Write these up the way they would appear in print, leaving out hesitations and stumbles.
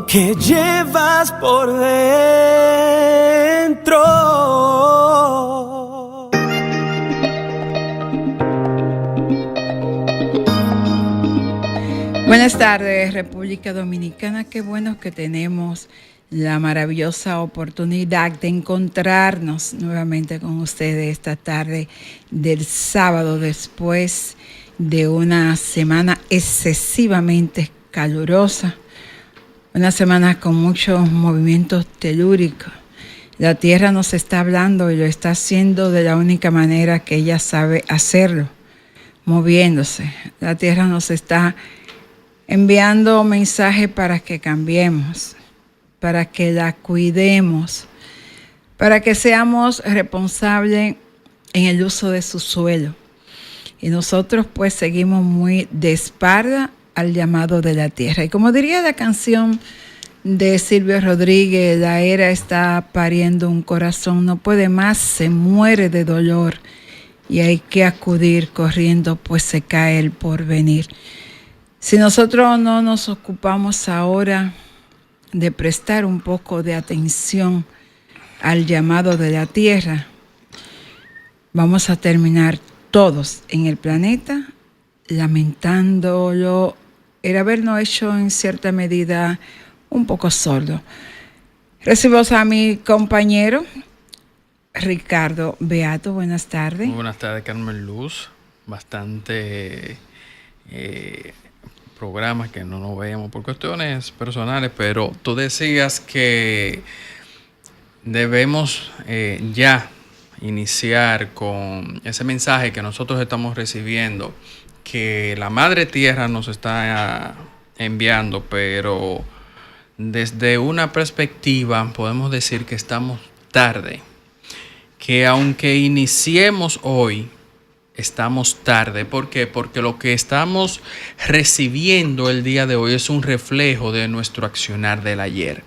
que llevas por dentro. Buenas tardes, República Dominicana. Qué bueno que tenemos la maravillosa oportunidad de encontrarnos nuevamente con ustedes esta tarde del sábado, después de una semana excesivamente calurosa, una semana con muchos movimientos telúricos. La Tierra nos está hablando y lo está haciendo de la única manera que ella sabe hacerlo, moviéndose. La Tierra nos está enviando mensajes para que cambiemos, para que la cuidemos, para que seamos responsables en el uso de su suelo. Y nosotros pues seguimos muy de espalda al llamado de la tierra. Y como diría la canción de Silvio Rodríguez, la era está pariendo un corazón, no puede más, se muere de dolor y hay que acudir corriendo, pues se cae el porvenir. Si nosotros no nos ocupamos ahora de prestar un poco de atención al llamado de la tierra, vamos a terminar todos en el planeta lamentándolo, el habernos hecho en cierta medida un poco sordo. Recibo a mi compañero Ricardo Beato. Buenas tardes. Muy buenas tardes, Carmen Luz. Bastante programas que no nos vemos por cuestiones personales, pero tú decías que debemos ya iniciar con ese mensaje que nosotros estamos recibiendo, que la Madre Tierra nos está enviando, pero desde una perspectiva podemos decir que estamos tarde, que aunque iniciemos hoy, estamos tarde. ¿Por qué? Porque lo que estamos recibiendo el día de hoy es un reflejo de nuestro accionar del ayer.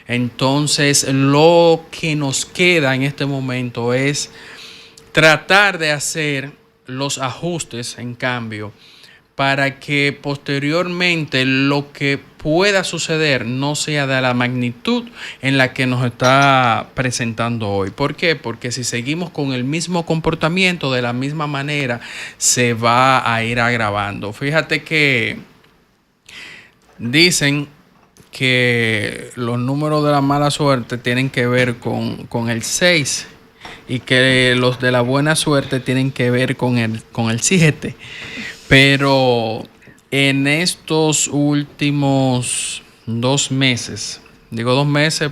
Entonces, lo que nos queda en este momento es tratar de hacer los ajustes, en cambio, para que posteriormente lo que pueda suceder no sea de la magnitud en la que nos está presentando hoy. ¿Por qué? Porque si seguimos con el mismo comportamiento, de la misma manera, se va a ir agravando. Fíjate que dicen que los números de la mala suerte tienen que ver con el 6 y que los de la buena suerte tienen que ver con el 7. Pero en estos últimos 2 meses, digo 2 meses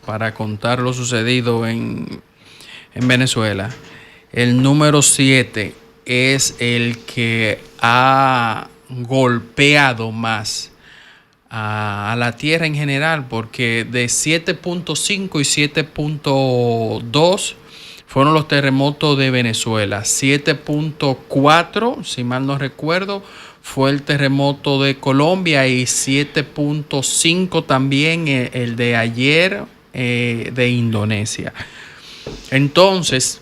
para contar lo sucedido en Venezuela, el número 7 es el que ha golpeado más a la tierra en general, porque de 7.5 y 7.2 fueron los terremotos de Venezuela. 7.4, si mal no recuerdo, fue el terremoto de Colombia, y 7.5 también el de ayer de Indonesia. Entonces,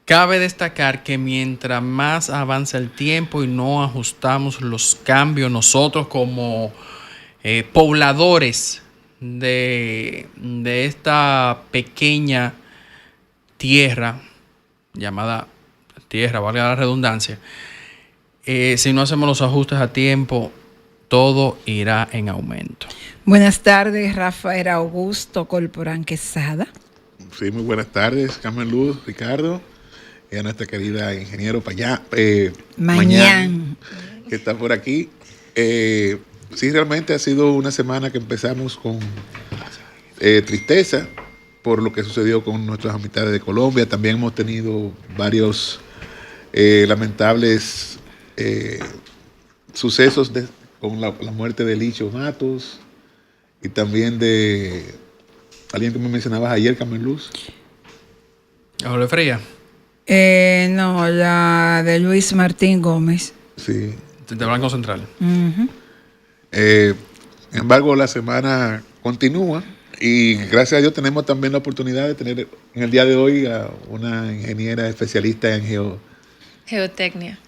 cabe destacar que mientras más avanza el tiempo y no ajustamos los cambios nosotros como pobladores de esta pequeña tierra, llamada tierra, valga la redundancia, si no hacemos los ajustes a tiempo, todo irá en aumento. Buenas tardes, Rafael Augusto Corporán Quesada. Sí, muy buenas tardes, Carmen Luz, Ricardo, y a nuestra querida ingeniero Mañán, que está por aquí. Sí, realmente ha sido una semana que empezamos con tristeza por lo que sucedió con nuestras amistades de Colombia. También hemos tenido varios lamentables sucesos con la muerte de Licho Matos y también de alguien que me mencionabas ayer, Carmen Luz. ¿Ole Fría? No, la de Luis Martín Gómez. Sí. De Blanco Central. Uh-huh. Sin embargo, la semana continúa y gracias a Dios tenemos también la oportunidad de tener en el día de hoy a una ingeniera especialista en geotecnia,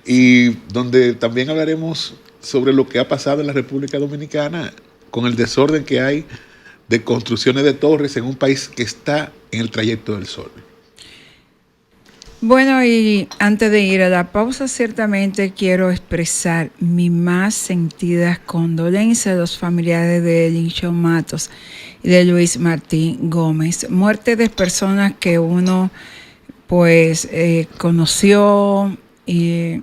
y donde también hablaremos sobre lo que ha pasado en la República Dominicana con el desorden que hay de construcciones de torres en un país que está en el trayecto del sol. Bueno, y antes de ir a la pausa, ciertamente quiero expresar mi más sentidas condolencias a los familiares de Lincho Matos y de Luis Martín Gómez. Muerte de personas que uno pues conoció y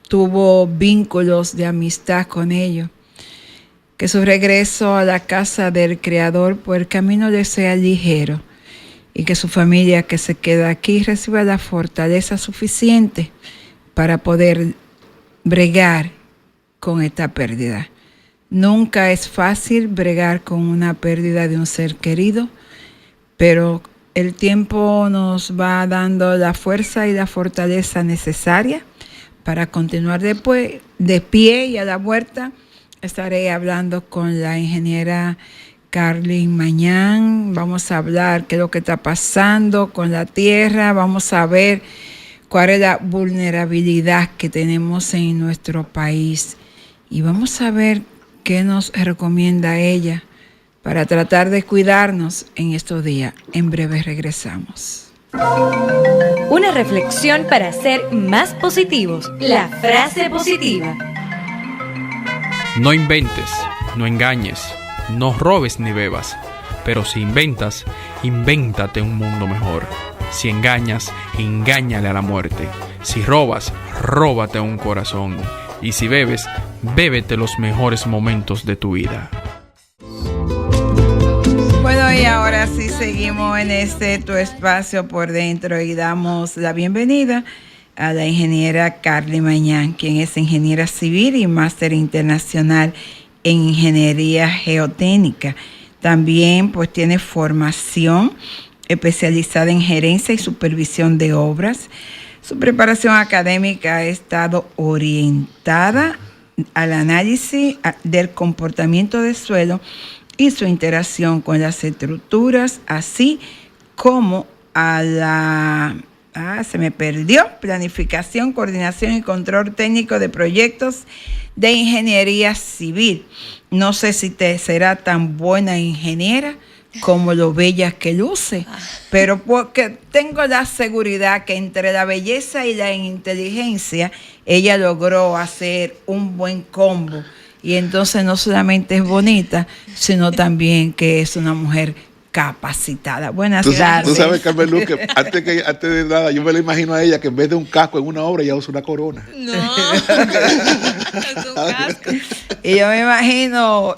tuvo vínculos de amistad con ellos. Que su regreso a la casa del Creador por el camino le sea ligero y que su familia que se queda aquí reciba la fortaleza suficiente para poder bregar con esta pérdida. Nunca es fácil bregar con una pérdida de un ser querido, pero el tiempo nos va dando la fuerza y la fortaleza necesaria para continuar después de pie, y a la vuelta estaré hablando con la ingeniera Carlin Mañán. Vamos a hablar qué es lo que está pasando con la tierra. Vamos a ver cuál es la vulnerabilidad que tenemos en nuestro país. Y vamos a ver qué nos recomienda ella para tratar de cuidarnos en estos días. En breve regresamos. Una reflexión para ser más positivos. La frase positiva. No inventes, no engañes, no robes ni bebas, pero si inventas, invéntate un mundo mejor. Si engañas, engáñale a la muerte. Si robas, róbate un corazón. Y si bebes, bébete los mejores momentos de tu vida. Bueno, y ahora sí seguimos en tu espacio por dentro y damos la bienvenida a la ingeniera Carlin Mañán, quien es ingeniera civil y máster internacional en ingeniería geotécnica. También pues tiene formación especializada en gerencia y supervisión de obras. Su preparación académica ha estado orientada al análisis del comportamiento del suelo y su interacción con las estructuras, así como a la planificación, coordinación y control técnico de proyectos de ingeniería civil. No sé si te será tan buena ingeniera como lo bella que luce, pero porque tengo la seguridad que entre la belleza y la inteligencia ella logró hacer un buen combo, y entonces no solamente es bonita, sino también que es una mujer capacitada. Buenas tardes. Tú sabes, Carmen Luz, que antes de nada, yo me la imagino a ella que en vez de un casco en una obra, ella usa una corona. No, es un casco. Y yo me imagino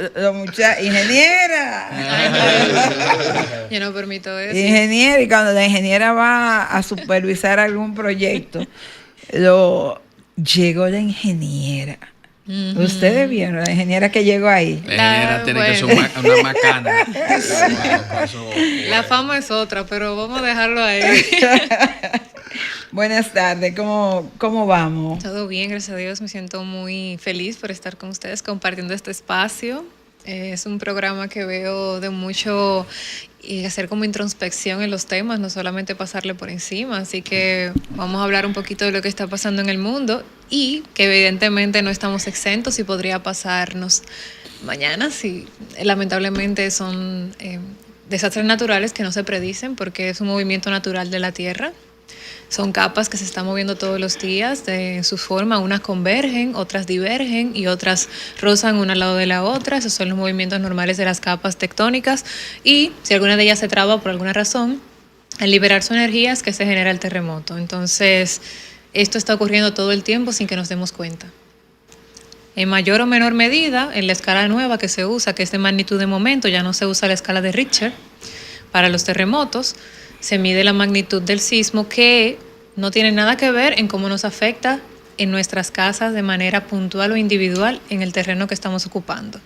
ingeniera. Yo no permito eso. Ingeniera, y cuando la ingeniera va a supervisar algún proyecto, llegó la ingeniera. Uh-huh. Ustedes vieron la ingeniera que llegó ahí. La ingeniera tiene que ser una macana. La fama es otra, pero vamos a dejarlo ahí. Buenas tardes, ¿cómo vamos? Todo bien, gracias a Dios. Me siento muy feliz por estar con ustedes compartiendo este espacio. Es un programa que veo de mucho y hacer como introspección en los temas, no solamente pasarle por encima. Así que vamos a hablar un poquito de lo que está pasando en el mundo y que evidentemente no estamos exentos y podría pasarnos mañana si lamentablemente son desastres naturales que no se predicen porque es un movimiento natural de la Tierra. Son capas que se están moviendo todos los días de su forma, unas convergen, otras divergen y otras rozan una al lado de la otra. Esos son los movimientos normales de las capas tectónicas y si alguna de ellas se traba por alguna razón, al liberar su energía es que se genera el terremoto. Entonces, esto está ocurriendo todo el tiempo sin que nos demos cuenta. En mayor o menor medida, en la escala nueva que se usa, que es de magnitud de momento, ya no se usa la escala de Richter para los terremotos, se mide la magnitud del sismo que no tiene nada que ver en cómo nos afecta en nuestras casas de manera puntual o individual en el terreno que estamos ocupando.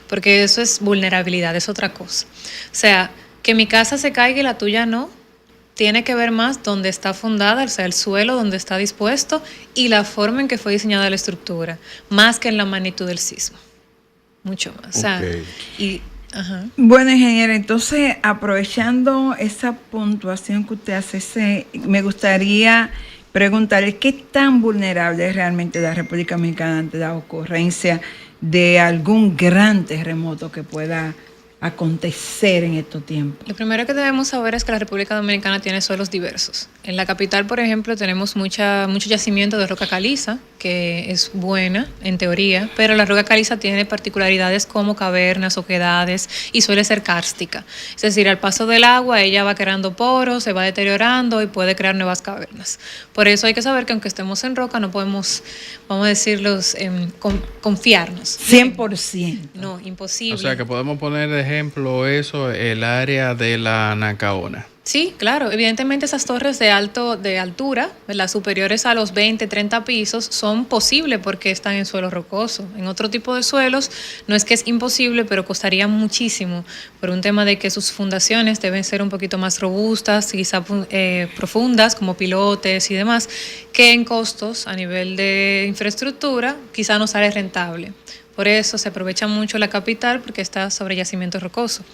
Porque eso es vulnerabilidad, es otra cosa. O sea, que mi casa se caiga y la tuya no, tiene que ver más donde está fundada, o sea, el suelo donde está dispuesto y la forma en que fue diseñada la estructura, más que en la magnitud del sismo. Mucho más. Okay. O sea, ajá. Bueno, ingeniera, entonces aprovechando esa puntuación que usted hace, me gustaría preguntarle qué tan vulnerable es realmente la República Dominicana ante la ocurrencia de algún gran terremoto que pueda acontecer en estos tiempos. Lo primero que debemos saber es que la República Dominicana tiene suelos diversos. En la capital, por ejemplo, tenemos mucho yacimiento de roca caliza, que es buena en teoría, pero la roca caliza tiene particularidades como cavernas, oquedades y suele ser kárstica. Es decir, al paso del agua ella va creando poros, se va deteriorando y puede crear nuevas cavernas. Por eso hay que saber que aunque estemos en roca no podemos, vamos a decirlo, confiarnos. 100%. No, imposible. O sea que podemos poner de ejemplo eso, el área de la Nacaona. Sí, claro. Evidentemente esas torres de altura, las superiores a los 20, 30 pisos, son posibles porque están en suelo rocoso. En otro tipo de suelos no es que es imposible, pero costaría muchísimo por un tema de que sus fundaciones deben ser un poquito más robustas, quizá profundas, como pilotes y demás, que en costos a nivel de infraestructura quizá no sale rentable. Por eso se aprovecha mucho la capital porque está sobre yacimiento rocoso.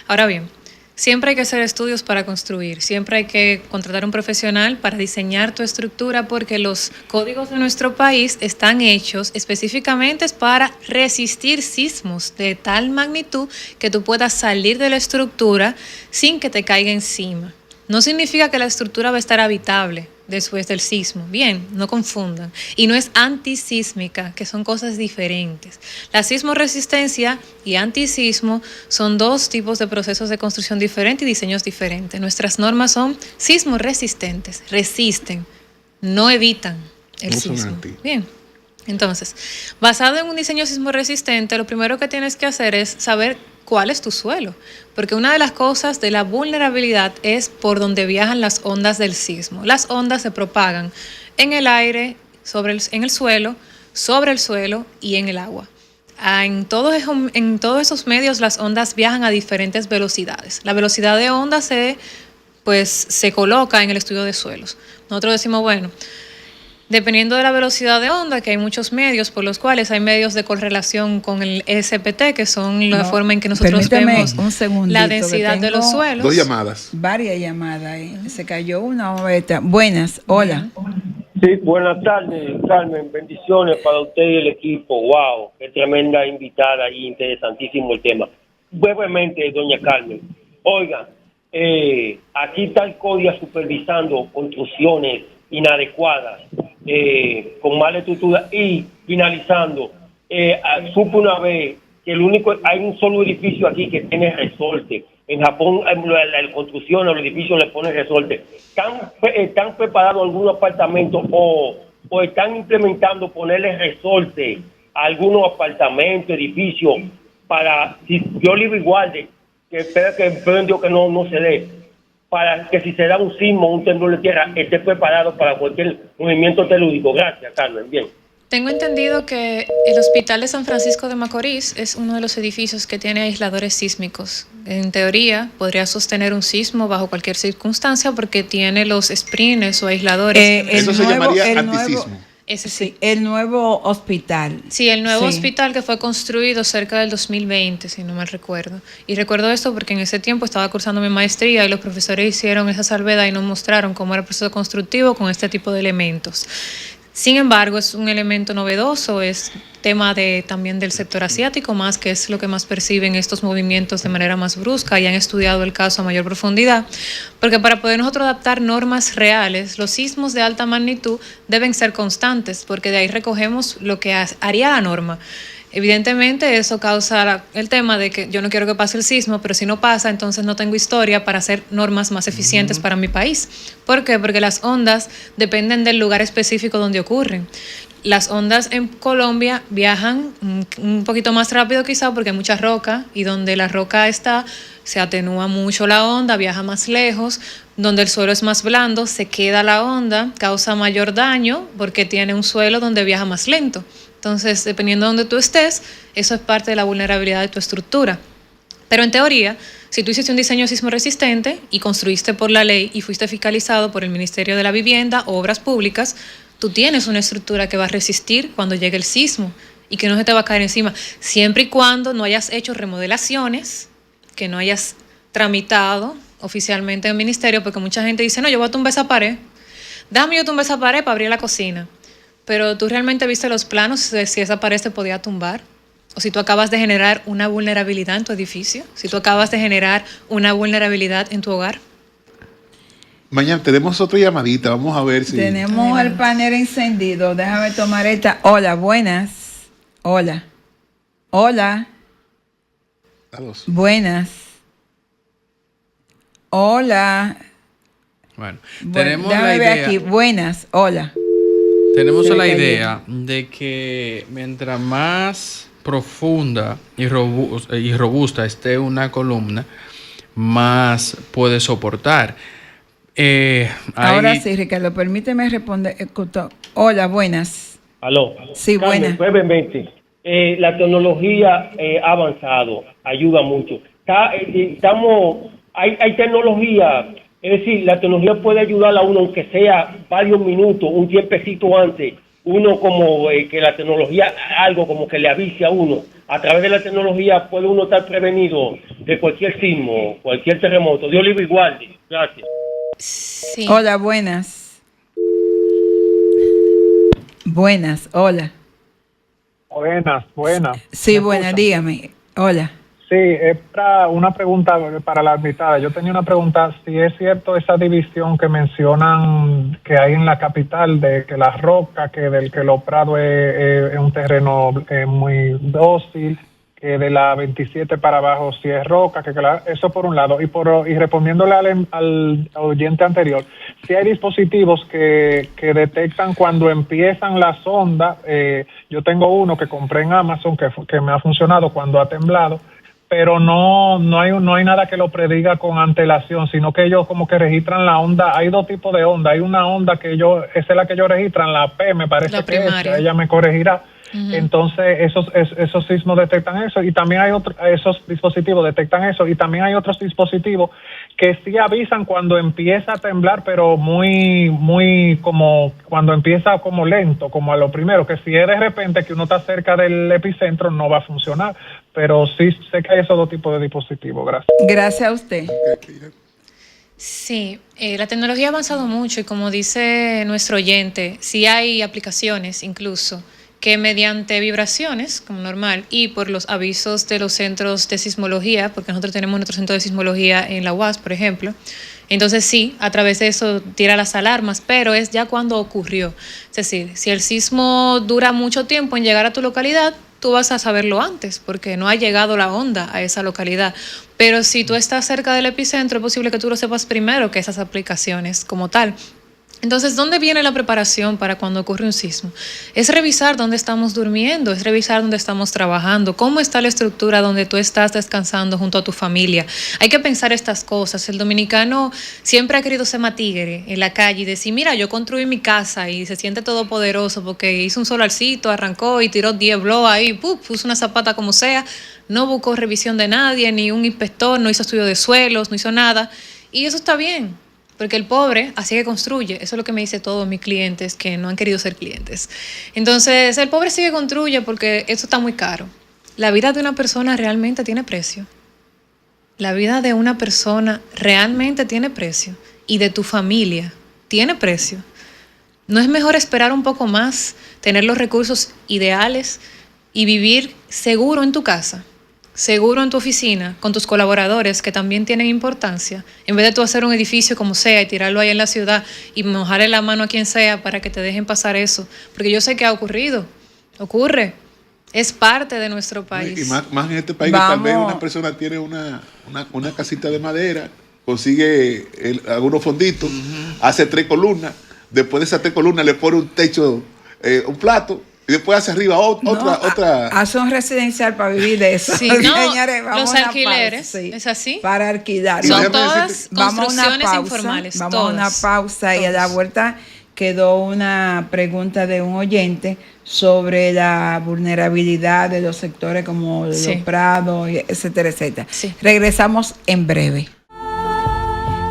Ahora bien, siempre hay que hacer estudios para construir, siempre hay que contratar un profesional para diseñar tu estructura porque los códigos de nuestro país están hechos específicamente para resistir sismos de tal magnitud que tú puedas salir de la estructura sin que te caiga encima. No significa que la estructura va a estar habitable después del sismo. Bien, no confundan. Y no es antisísmica, que son cosas diferentes. La sismoresistencia y antisismo son dos tipos de procesos de construcción diferentes y diseños diferentes. Nuestras normas son sismoresistentes, resisten, no evitan el sismo. Bien. Entonces, basado en un diseño sismoresistente, lo primero que tienes que hacer es saber cuál es tu suelo, porque una de las cosas de la vulnerabilidad es por donde viajan las ondas del sismo. Las ondas se propagan en el aire, en el suelo, sobre el suelo y en el agua. En todos esos medios las ondas viajan a diferentes velocidades. La velocidad de onda se coloca en el estudio de suelos. Nosotros decimos, bueno, dependiendo de la velocidad de onda, que hay muchos medios por los cuales hay medios de correlación con el SPT, que son la forma en que nosotros vemos la densidad de los suelos. Dos llamadas. Varias llamadas. Se cayó una otra. Buenas, hola. Sí, buenas tardes, Carmen. Bendiciones para usted y el equipo. Wow, qué tremenda invitada y interesantísimo el tema. Brevemente, doña Carmen. Oiga, aquí está el CODIA supervisando construcciones inadecuadas, con mala estructura y finalizando, supe una vez que hay un solo edificio aquí que tiene resorte. En Japón la construcción, los edificios le ponen resorte. ¿Están preparados algunos apartamentos o están implementando ponerle resorte a algunos apartamentos, edificios, para, si yo vivo igual, que espero que no se dé, para que si se da un sismo, un temblor de tierra, esté preparado para cualquier movimiento telúrico? Gracias, Carmen. Bien. Tengo entendido que el Hospital de San Francisco de Macorís es uno de los edificios que tiene aisladores sísmicos. En teoría, podría sostener un sismo bajo cualquier circunstancia porque tiene los sprints o aisladores. Eso se llamaría antisismo. Ese sí. El nuevo hospital. Sí, el nuevo hospital que fue construido cerca del 2020, si no mal recuerdo. Y recuerdo esto porque en ese tiempo estaba cursando mi maestría y los profesores hicieron esa salvedad y nos mostraron cómo era el proceso constructivo con este tipo de elementos. Sin embargo, es un elemento novedoso, es tema también del sector asiático, más que es lo que más perciben estos movimientos de manera más brusca y han estudiado el caso a mayor profundidad, porque para poder nosotros adaptar normas reales, los sismos de alta magnitud deben ser constantes, porque de ahí recogemos lo que haría la norma. Evidentemente eso causa el tema de que yo no quiero que pase el sismo, pero si no pasa, entonces no tengo historia para hacer normas más eficientes para mi país. ¿Por qué? Porque las ondas dependen del lugar específico donde ocurren. Las ondas en Colombia viajan un poquito más rápido quizá porque hay mucha roca y donde la roca está se atenúa mucho la onda, viaja más lejos. Donde el suelo es más blando se queda la onda, causa mayor daño porque tiene un suelo donde viaja más lento. Entonces, dependiendo de donde tú estés, eso es parte de la vulnerabilidad de tu estructura. Pero en teoría, si tú hiciste un diseño sismo resistente y construiste por la ley y fuiste fiscalizado por el Ministerio de la Vivienda o Obras Públicas, tú tienes una estructura que va a resistir cuando llegue el sismo y que no se te va a caer encima, siempre y cuando no hayas hecho remodelaciones, que no hayas tramitado oficialmente en el ministerio, porque mucha gente dice, no, yo voy a tumbar esa pared. Dame yo tumbé esa pared para abrir la cocina. Pero tú realmente viste los planos de si esa pared se podía tumbar. O si tú acabas de generar una vulnerabilidad en tu edificio. Si tú acabas de generar una vulnerabilidad en tu hogar. Mañana tenemos otra llamadita, vamos a ver si... Tenemos el panel encendido, déjame tomar esta. Hola, buenas. Hola. Hola. Dos. Buenas. Hola. Bueno, tenemos déjame la ver idea. aquí. Buenas. Hola. Tenemos Se la cayó. idea de que mientras más profunda y robusta esté una columna, más puede soportar. Ahora sí, Ricardo, permíteme responder. Hola, buenas. Aló. Sí, Carmen, buenas. brevemente, la tecnología ha avanzado, ayuda mucho. Hay tecnología, es decir, la tecnología puede ayudar a uno, aunque sea varios minutos, un tiempecito antes, uno como que la tecnología, algo como que le avise a uno. A través de la tecnología puede uno estar prevenido de cualquier sismo, cualquier terremoto. Dios libre y guarde. Gracias. Sí. Hola, buenas. Buenas, hola. Buenas. Sí, ¿Me buenas, escuchan? dígame. Hola. Sí, es para una pregunta para la invitada. Yo tenía una pregunta, si es cierto esa división que mencionan que hay en la capital, de que la roca, que del que los prados es un terreno muy dócil, que de la 27 para abajo si es roca, eso por un lado. Y respondiéndole al oyente anterior, si hay dispositivos que detectan cuando empiezan las ondas. Yo tengo uno que compré en Amazon que me ha funcionado cuando ha temblado, pero no hay nada que lo prediga con antelación, sino que ellos como que registran la onda. Hay dos tipos de onda. Hay una onda que esa es la que ellos registran, la P, me parece La que es, primaria. ella me corregirá. Ujú. Entonces esos sismos detectan eso, y también hay esos dispositivos detectan eso, y también hay otros dispositivos que sí avisan cuando empieza a temblar, pero muy como cuando empieza como lento, como a lo primero, que si es de repente que uno está cerca del epicentro no va a funcionar, pero sí sé que hay esos dos tipos de dispositivos. Gracias. Gracias a usted. Sí, la tecnología ha avanzado mucho y como dice nuestro oyente, sí hay aplicaciones incluso que mediante vibraciones, como normal, y por los avisos de los centros de sismología, porque nosotros tenemos nuestro centro de sismología en la UAS, por ejemplo, entonces sí, a través de eso tira las alarmas, pero es ya cuando ocurrió. Es decir, si el sismo dura mucho tiempo en llegar a tu localidad, tú vas a saberlo antes, porque no ha llegado la onda a esa localidad. Pero si tú estás cerca del epicentro, es posible que tú lo sepas primero que esas aplicaciones como tal. Entonces, ¿dónde viene la preparación para cuando ocurre un sismo? Es revisar dónde estamos durmiendo, es revisar dónde estamos trabajando, cómo está la estructura donde tú estás descansando junto a tu familia. Hay que pensar estas cosas. El dominicano siempre ha querido ser matigre en la calle y decir, mira, yo construí mi casa, y se siente todopoderoso porque hizo un solarcito, arrancó y tiró 10 blogs ahí, puso una zapata como sea, no buscó revisión de nadie, ni un inspector, no hizo estudio de suelos, no hizo nada. Y eso está bien. Porque el pobre así que construye. Eso es lo que me dicen todos mis clientes que no han querido ser clientes. Entonces, el pobre sí que construye porque esto está muy caro. La vida de una persona realmente tiene precio. La vida de una persona realmente tiene precio. Y de tu familia tiene precio. ¿No es mejor esperar un poco más, tener los recursos ideales y vivir seguro en tu casa? Seguro en tu oficina, con tus colaboradores que también tienen importancia, en vez de tú hacer un edificio como sea y tirarlo ahí en la ciudad y mojarle la mano a quien sea para que te dejen pasar eso, porque yo sé que ha ocurrido, ocurre, es parte de nuestro país. Y más en este país que tal vez una persona tiene una casita de madera, consigue algunos fonditos, hace 3 columnas, después de esas 3 columnas le pone un techo, un plato, y después hace arriba otra. Hace un residencial para vivir de eso. Sí, no, señores, vamos los a una alquileres, pausa, sí, ¿es así? para alquilar. Son todas Vamos a una construcciones pausa, informales. Vamos a una pausa y a la todas. vuelta quedó una pregunta de un oyente sobre la vulnerabilidad de los sectores como los prados, etcétera, etcétera. Sí. Regresamos en breve.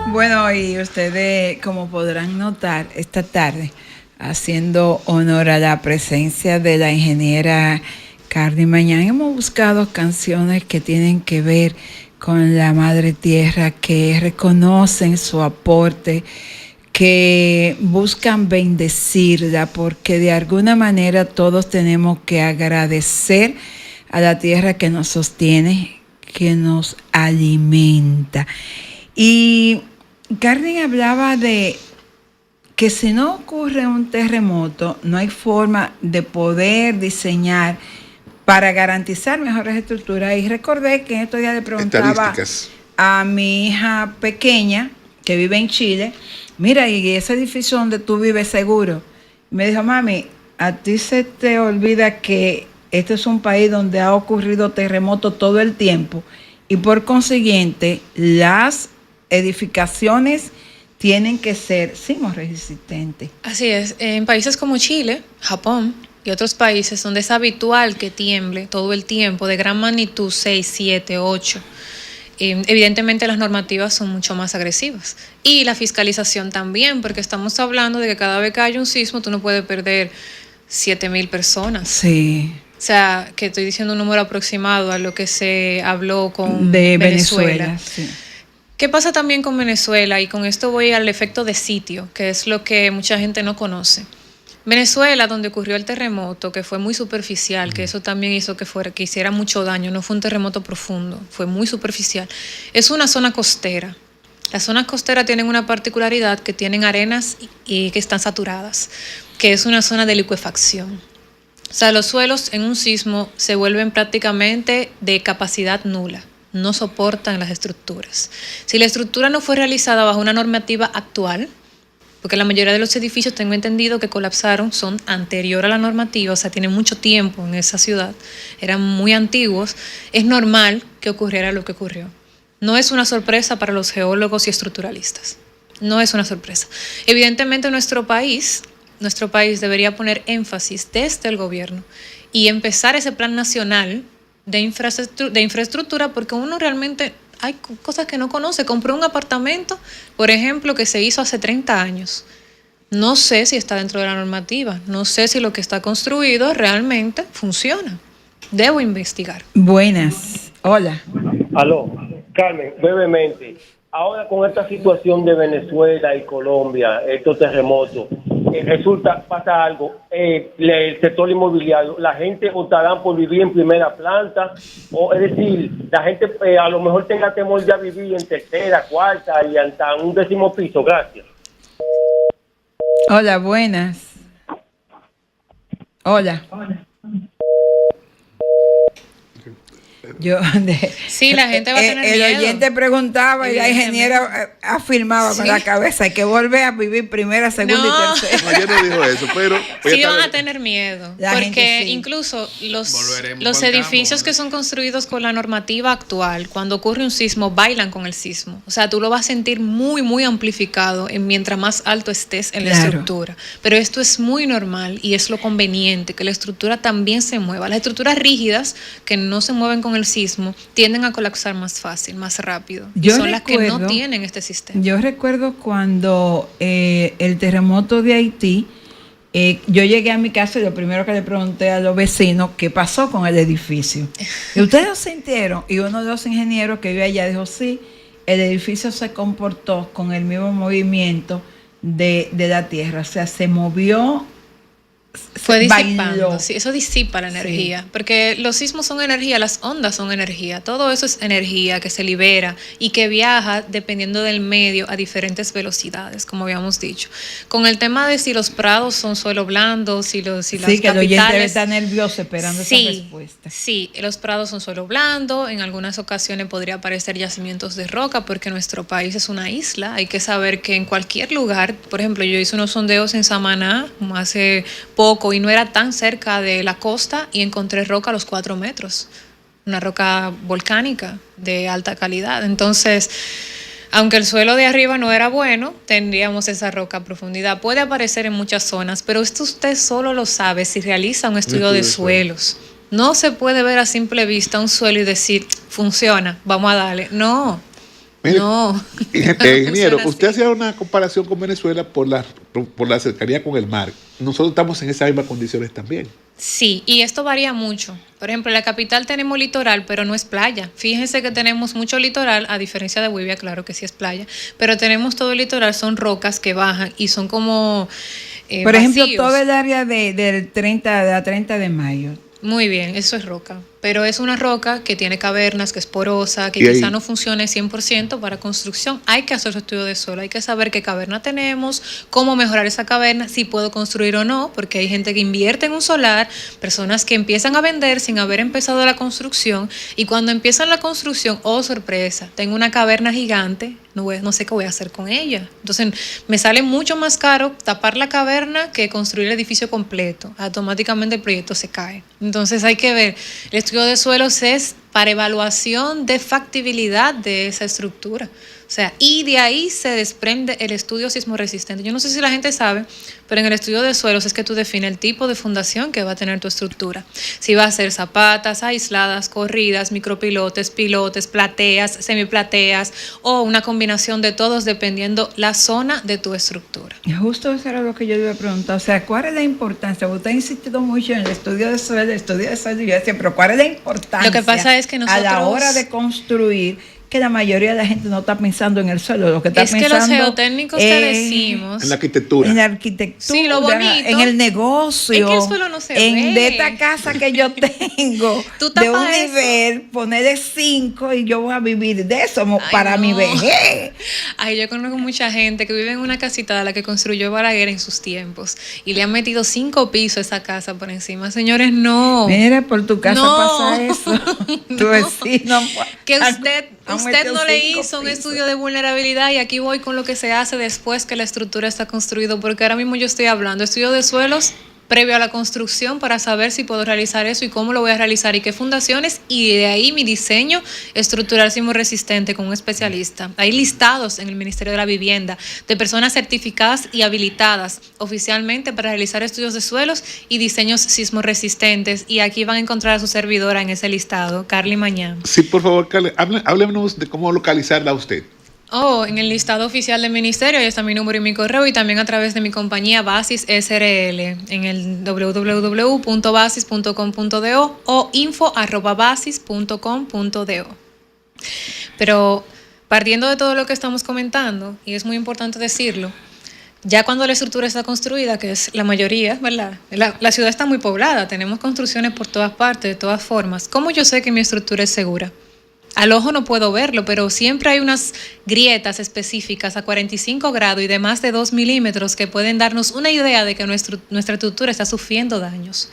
Bueno, y ustedes, como podrán notar, esta tarde, haciendo honor a la presencia de la ingeniera Cardi Mañán, hemos buscado canciones que tienen que ver con la Madre Tierra, que reconocen su aporte, que buscan bendecirla, porque de alguna manera todos tenemos que agradecer a la tierra que nos sostiene, que nos alimenta. Y Carmen hablaba de que si no ocurre un terremoto, no hay forma de poder diseñar para garantizar mejores estructuras. Y recordé que en estos días le preguntaba a mi hija pequeña, que vive en Chile, mira, y ese edificio donde tú vives seguro. Me dijo, mami, a ti se te olvida que este es un país donde ha ocurrido terremotos todo el tiempo y por consiguiente las edificaciones tienen que ser sismoresistentes. Así es. En países como Chile, Japón y otros países donde es habitual que tiemble todo el tiempo de gran magnitud 6, 7, 8, evidentemente las normativas son mucho más agresivas. Y la fiscalización también, porque estamos hablando de que cada vez que hay un sismo tú no puedes perder 7,000 personas. Sí. O sea, que estoy diciendo un número aproximado a lo que se habló con de Venezuela. Sí. ¿Qué pasa también con Venezuela? Y con esto voy al efecto de sitio, que es lo que mucha gente no conoce. Venezuela, donde ocurrió el terremoto, que fue muy superficial, que eso también hizo que hiciera mucho daño, no fue un terremoto profundo, fue muy superficial. Es una zona costera. Las zonas costeras tienen una particularidad, que tienen arenas y que están saturadas, que es una zona de licuefacción. O sea, los suelos en un sismo se vuelven prácticamente de capacidad nula. No soportan las estructuras. Si la estructura no fue realizada bajo una normativa actual, porque la mayoría de los edificios, tengo entendido, que colapsaron son anterior a la normativa, o sea, tienen mucho tiempo en esa ciudad, eran muy antiguos, es normal que ocurriera lo que ocurrió. No es una sorpresa para los geólogos y estructuralistas. No es una sorpresa. Evidentemente nuestro país debería poner énfasis desde el gobierno y empezar ese plan nacional de infraestructura, porque uno realmente hay cosas que no conoce. Compró un apartamento, por ejemplo, que se hizo hace 30 años. No sé si está dentro de la normativa, no sé si lo que está construido realmente funciona. Debo investigar. Buenas. Hola. Aló, Carmen, brevemente. Ahora con esta situación de Venezuela y Colombia, estos terremotos, pasa algo, el sector inmobiliario, la gente optará por vivir en primera planta, o es decir, la gente a lo mejor tenga temor ya vivir en tercera, cuarta y hasta un 10º piso. Gracias. Hola, buenas. Hola. Sí, la gente va a tener miedo. El oyente preguntaba y la ingeniera afirmaba con la cabeza: hay que volver a vivir primera, segunda y tercera. No, yo no dijo eso, pero sí van a tener miedo, porque incluso los edificios que son construidos con la normativa actual, cuando ocurre un sismo, bailan con el sismo. O sea, tú lo vas a sentir muy, muy amplificado mientras más alto estés en la estructura. Pero esto es muy normal y es lo conveniente, que la estructura también se mueva. Las estructuras rígidas que no se mueven con el sismo tienden a colapsar más fácil, más rápido. Son las que no tienen este sistema. Yo recuerdo cuando el terremoto de Haití, yo llegué a mi casa y lo primero que le pregunté a los vecinos, ¿qué pasó con el edificio? ¿Y ustedes lo sintieron? Y uno de los ingenieros que vive allá dijo, sí, el edificio se comportó con el mismo movimiento de la tierra, o sea, se movió. Fue disipando, sí, eso disipa la energía, porque los sismos son energía, las ondas son energía, todo eso es energía que se libera y que viaja dependiendo del medio a diferentes velocidades, como habíamos dicho. Con el tema de si los prados son suelo blando, si las capitales... que el oyente debe estar nervioso esperando esa respuesta. Sí, los prados son suelo blando, en algunas ocasiones podría aparecer yacimientos de roca, porque nuestro país es una isla, hay que saber que en cualquier lugar, por ejemplo, yo hice unos sondeos en Samaná hace poco y no era tan cerca de la costa y encontré roca a los 4 metros, una roca volcánica de alta calidad. Entonces, aunque el suelo de arriba no era bueno, tendríamos esa roca a profundidad. Puede aparecer en muchas zonas, pero esto usted solo lo sabe si realiza un estudio de suelos. No se puede ver a simple vista un suelo y decir, funciona, vamos a darle. No, Mire, No. ingeniero, funciona usted así. hacía una comparación con Venezuela por la cercanía con el mar. Nosotros estamos en esas mismas condiciones también. Sí, y esto varía mucho. Por ejemplo, en la capital tenemos litoral, pero no es playa. Fíjense que tenemos mucho litoral, a diferencia de Huivia, claro que sí es playa, pero tenemos todo el litoral, son rocas que bajan y son como Por ejemplo, vacíos. todo el área de la 30 de mayo. Muy bien, eso es roca. Pero es una roca que tiene cavernas, que es porosa, que Y ahí- quizá no funcione 100% para construcción. Hay que hacer su estudio de suelo, hay que saber qué caverna tenemos, cómo mejorar esa caverna, si puedo construir o no, porque hay gente que invierte en un solar, personas que empiezan a vender sin haber empezado la construcción, y cuando empiezan la construcción, oh sorpresa, tengo una caverna gigante, no sé qué voy a hacer con ella. Entonces me sale mucho más caro tapar la caverna que construir el edificio completo. Automáticamente el proyecto se cae. Entonces hay que ver, el estudio de suelos es para evaluación de factibilidad de esa estructura. O sea, y de ahí se desprende el estudio sismo resistente. Yo no sé si la gente sabe, pero en el estudio de suelos es que tú defines el tipo de fundación que va a tener tu estructura. Si va a ser zapatas, aisladas, corridas, micropilotes, pilotes, plateas, semiplateas o una combinación de todos dependiendo la zona de tu estructura. Y justo eso era lo que yo le iba a preguntar. O sea, ¿cuál es la importancia? Usted ha insistido mucho en el estudio de suelo, y yo decía, pero ¿cuál es la importancia? Lo que pasa es que a la nosotros- hora de construir, que la mayoría de la gente no está pensando en el suelo, lo que está Es que pensando los geotécnicos te decimos. En la arquitectura. en la arquitectura, Sí, lo bonito. en el negocio, Es que el suelo no se en ve. de esta casa que yo tengo, Tú de un tapas eso. nivel, ponerle 5 y yo voy a vivir de eso Ay, para mi no. vejez. Ay, yo conozco mucha gente que vive en una casita de la que construyó Balaguer en sus tiempos y le han metido 5 pisos a esa casa por encima. Señores, no. Mira, por tu casa No. pasa eso. Tu No. vecino Que han usted metido no le 5 hizo un pisos. estudio de vulnerabilidad, y aquí voy con lo que se hace después que la estructura está construida, porque ahora mismo yo estoy hablando estudio de suelos previo a la construcción para saber si puedo realizar eso y cómo lo voy a realizar y qué fundaciones, y de ahí mi diseño estructural sismo resistente con un especialista. Hay listados en el Ministerio de la Vivienda de personas certificadas y habilitadas oficialmente para realizar estudios de suelos y diseños sismo resistentes, y aquí van a encontrar a su servidora en ese listado, Carly Mañán. Sí, por favor, Carla, háblenos de cómo localizarla a usted. En el listado oficial del ministerio, ahí está mi número y mi correo, y también a través de mi compañía Basis SRL en el www.basis.com.do o info@basis.com.do. Pero partiendo de todo lo que estamos comentando, y es muy importante decirlo, ya cuando la estructura está construida, que es la mayoría, ¿verdad? La ciudad está muy poblada, tenemos construcciones por todas partes, de todas formas. ¿Cómo yo sé que mi estructura es segura? Al ojo no puedo verlo, pero siempre hay unas grietas específicas a 45 grados y de más de 2 milímetros que pueden darnos una idea de que nuestra estructura está sufriendo daños.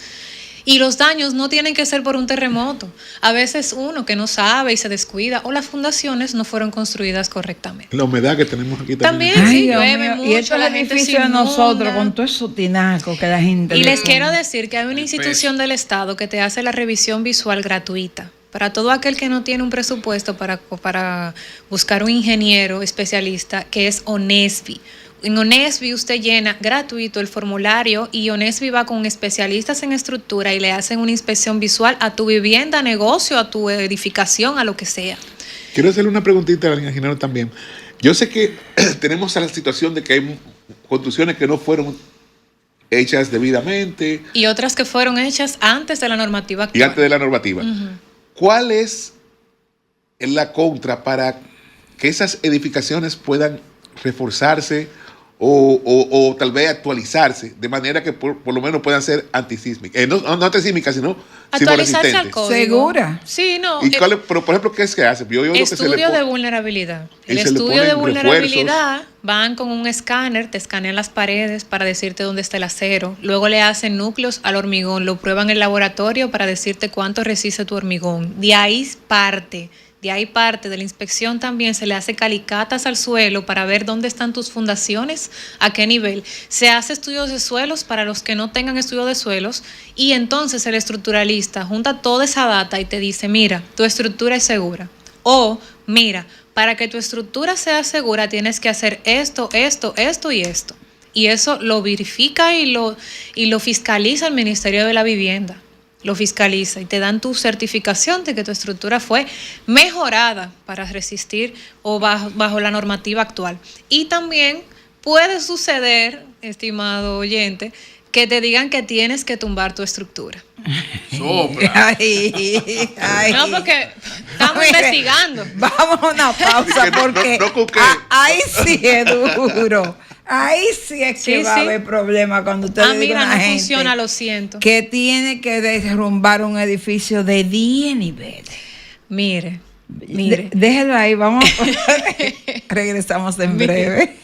Y los daños no tienen que ser por un terremoto. A veces uno que no sabe y se descuida, o las fundaciones no fueron construidas correctamente. La humedad que tenemos aquí También. también. Sí, Dios llueve mío, mucho, y estos la gente se edificios de inunda. nosotros, con todo eso tinaco que la gente... Y le les pone. quiero decir que hay una institución del Estado que te hace la revisión visual gratuita. Para todo aquel que no tiene un presupuesto para buscar un ingeniero especialista, que es ONESBI. En ONESBI usted llena gratuito el formulario, y ONESBI va con especialistas en estructura y le hacen una inspección visual a tu vivienda, negocio, a tu edificación, a lo que sea. Quiero hacerle una preguntita al ingeniero también. Yo sé que tenemos la situación de que hay construcciones que no fueron hechas debidamente Y otras que fueron hechas antes de la normativa y actual. antes de la normativa. ¿Cuál es la contra para que esas edificaciones puedan reforzarse o tal vez actualizarse de manera que por lo menos puedan ser antisísmicas? No antisísmicas, sino Actualizarse al sismoresistentes. código. ¿Segura? Sí, no. ¿Y pero por ejemplo, qué es que hace? Yo oigo que se le Estudio pone- de vulnerabilidad. Y El se le estudio de ponen vulnerabilidad van con un escáner, te escanean las paredes para decirte dónde está el acero. Luego le hacen núcleos al hormigón, lo prueban en el laboratorio para decirte cuánto resiste tu hormigón. De ahí parte de la inspección también se le hace calicatas al suelo para ver dónde están tus fundaciones, a qué nivel. Se hace estudios de suelos para los que no tengan estudio de suelos, y entonces el estructuralista junta toda esa data y te dice, mira, tu estructura es segura. O, mira, para que tu estructura sea segura tienes que hacer esto, esto, esto y esto. Y eso lo verifica y lo fiscaliza el Ministerio de la Vivienda. lo fiscaliza y te dan tu certificación de que tu estructura fue mejorada para resistir o bajo la normativa actual. Y también puede suceder, estimado oyente, que te digan que tienes que tumbar tu estructura. Sopla. Ay. No, porque estamos investigando. Vamos a una pausa porque ahí sí es duro. Ahí sí es que va a haber problema cuando usted le diga a una no gente funciona, lo siento. que tiene que derrumbar un edificio de 10 niveles. Mire. Déjelo ahí, vamos. Regresamos en breve.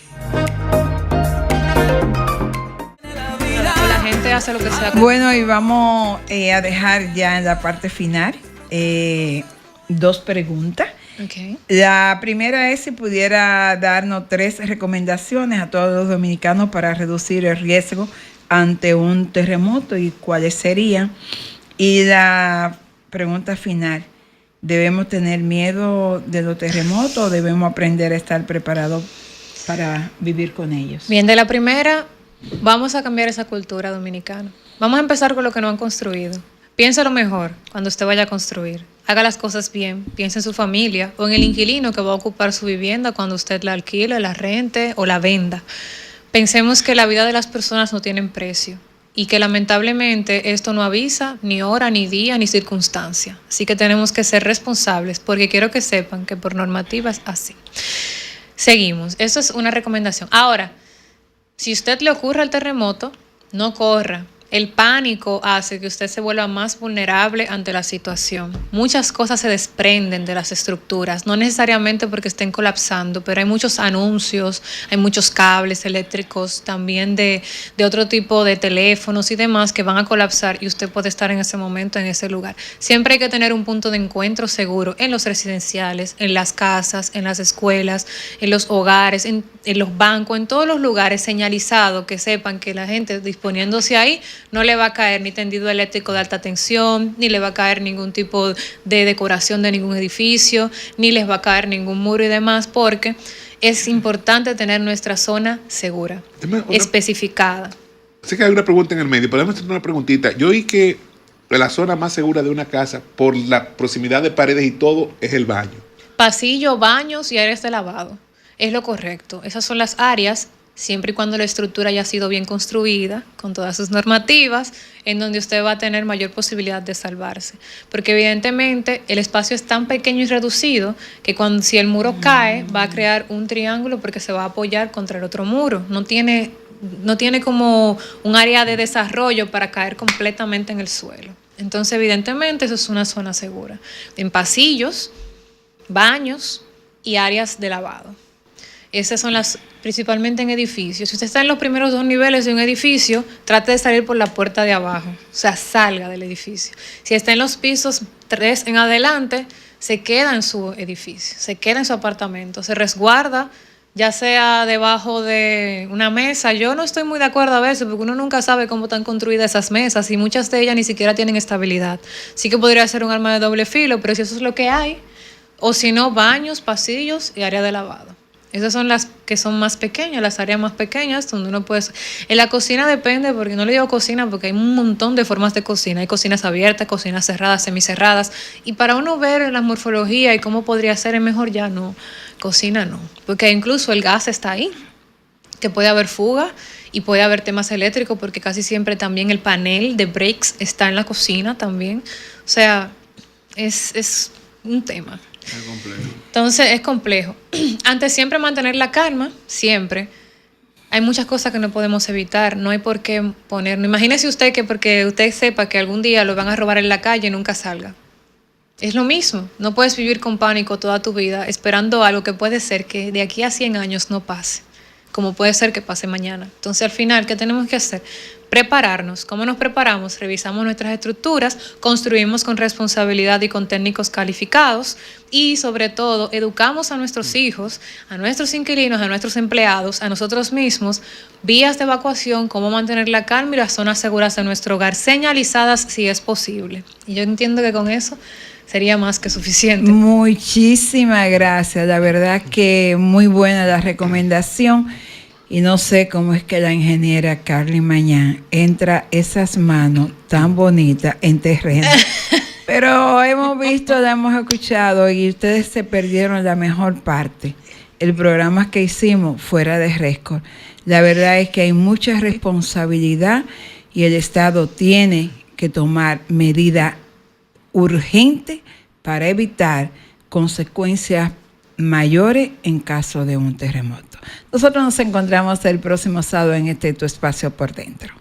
La gente hace lo que sea. Bueno, y vamos a dejar ya en la parte final 2 preguntas. Okay. La primera es si pudiera darnos 3 recomendaciones a todos los dominicanos para reducir el riesgo ante un terremoto y cuáles serían. Y la pregunta final, ¿debemos tener miedo de los terremotos o debemos aprender a estar preparados para vivir con ellos? Bien, de la primera, vamos a cambiar esa cultura dominicana. Vamos a empezar con lo que no han construido. Piensa lo mejor cuando usted vaya a construir. Haga las cosas bien. Piensa en su familia o en el inquilino que va a ocupar su vivienda cuando usted la alquile, la rente o la venda. Pensemos que la vida de las personas no tiene precio y que lamentablemente esto no avisa ni hora, ni día, ni circunstancia. Así que tenemos que ser responsables porque quiero que sepan que por normativa es así. Seguimos. Eso es una recomendación. Ahora, si a usted le ocurre el terremoto, no corra. El pánico hace que usted se vuelva más vulnerable ante la situación. Muchas cosas se desprenden de las estructuras, no necesariamente porque estén colapsando, pero hay muchos anuncios, hay muchos cables eléctricos, también de otro tipo de teléfonos y demás que van a colapsar y usted puede estar en ese momento en ese lugar. Siempre hay que tener un punto de encuentro seguro en los residenciales, en las casas, en las escuelas, en los hogares, en los bancos, en todos los lugares señalizados que sepan que la gente disponiéndose ahí no le va a caer ni tendido eléctrico de alta tensión, ni le va a caer ningún tipo de decoración de ningún edificio, ni les va a caer ningún muro y demás, porque es importante tener nuestra zona segura, especificada. Sé que hay una pregunta en el medio, podemos hacer una preguntita. Yo oí que la zona más segura de una casa, por la proximidad de paredes y todo, es el baño. Pasillo, baños y áreas de lavado. Es lo correcto. Esas son las áreas, siempre y cuando la estructura haya sido bien construida, con todas sus normativas, en donde usted va a tener mayor posibilidad de salvarse. Porque evidentemente el espacio es tan pequeño y reducido que si el muro cae, va a crear un triángulo porque se va a apoyar contra el otro muro. No tiene como un área de desarrollo para caer completamente en el suelo. Entonces, evidentemente, eso es una zona segura. En pasillos, baños y áreas de lavado. Esas son las, principalmente en edificios. Si usted está en los primeros 2 niveles de un edificio, trate de salir por la puerta de abajo. O sea, salga del edificio. Si está en los pisos 3 en adelante, se queda en su edificio, se queda en su apartamento, se resguarda, ya sea debajo de una mesa. Yo no estoy muy de acuerdo a veces, porque uno nunca sabe cómo están construidas esas mesas y muchas de ellas ni siquiera tienen estabilidad. Sí que podría ser un arma de doble filo, pero si eso es lo que hay, o si no, baños, pasillos y área de lavado. Esas son las que son más pequeñas, las áreas más pequeñas donde uno puede... En la cocina depende, porque no le digo cocina porque hay un montón de formas de cocina. Hay cocinas abiertas, cocinas cerradas, semicerradas. Y para uno ver la morfología y cómo podría ser, es mejor ya no. Cocina no. Porque incluso el gas está ahí, que puede haber fuga y puede haber temas eléctricos, porque casi siempre también el panel de breaks está en la cocina también. O sea, es un tema. Es complejo. Entonces es complejo. Antes siempre mantener la calma, siempre. Hay muchas cosas que no podemos evitar, no hay por qué ponernos. Imagínese usted que porque usted sepa que algún día lo van a robar en la calle, nunca salga. Es lo mismo, no puedes vivir con pánico toda tu vida esperando algo que puede ser que de aquí a 100 años no pase, como puede ser que pase mañana. Entonces al final, ¿qué tenemos que hacer? Prepararnos. ¿Cómo nos preparamos? Revisamos nuestras estructuras, construimos con responsabilidad y con técnicos calificados y sobre todo educamos a nuestros hijos, a nuestros inquilinos, a nuestros empleados, a nosotros mismos, vías de evacuación, cómo mantener la calma y las zonas seguras de nuestro hogar, señalizadas si es posible. Y yo entiendo que con eso sería más que suficiente. Muchísimas gracias, la verdad que muy buena la recomendación. Y no sé cómo es que la ingeniera Carly Mañán entra esas manos tan bonitas en terreno. Pero hemos visto, la hemos escuchado y ustedes se perdieron la mejor parte. El programa que hicimos fuera de récord. La verdad es que hay mucha responsabilidad y el Estado tiene que tomar medidas urgentes para evitar consecuencias mayores en caso de un terremoto. Nosotros nos encontramos el próximo sábado en Tu Espacio por Dentro.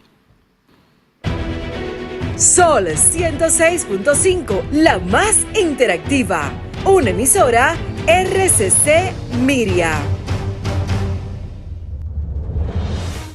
Sol 106.5, la más interactiva. Una emisora RCC Miria.